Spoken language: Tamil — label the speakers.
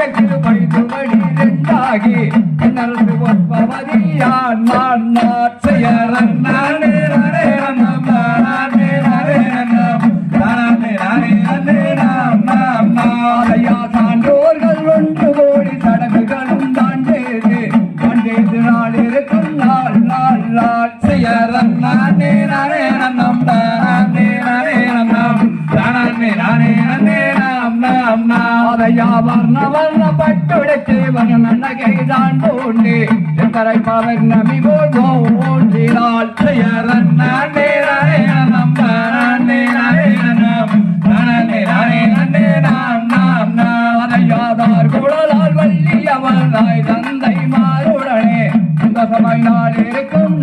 Speaker 1: பைதுபடி ரெண்டாகி என்னரசு ஒப்பவதியான் நான் நாட்சையரன் நானே நானே நாம் நானே நானே நாம் நானே நானே நானே நாம் நாம் நாளையா சான்றோர்கள் ஒன்று கோடி சடங்குகளும் தாண்டேது தாண்டேது நாள் இருக்கும் நாள் நாள் நாட்சையரன் நானே நானே நாம் நானே நானே நாம் நானே நானே நானே நாம் நாம் நாளையா வர்ண வர்ண பட்டுடைத்து வனநகை தான் தோண்டி எத்தரை பவர் நபி போன்றி நாட்சையரன் நானே நானே நாம் நானே நானே நாம் நானே நானே நானே நாம் நாம் நாளையாதார் குழலால் வள்ளியவனாய் தந்தை மாறுடனே இந்த சபை நாள் இருக்கும்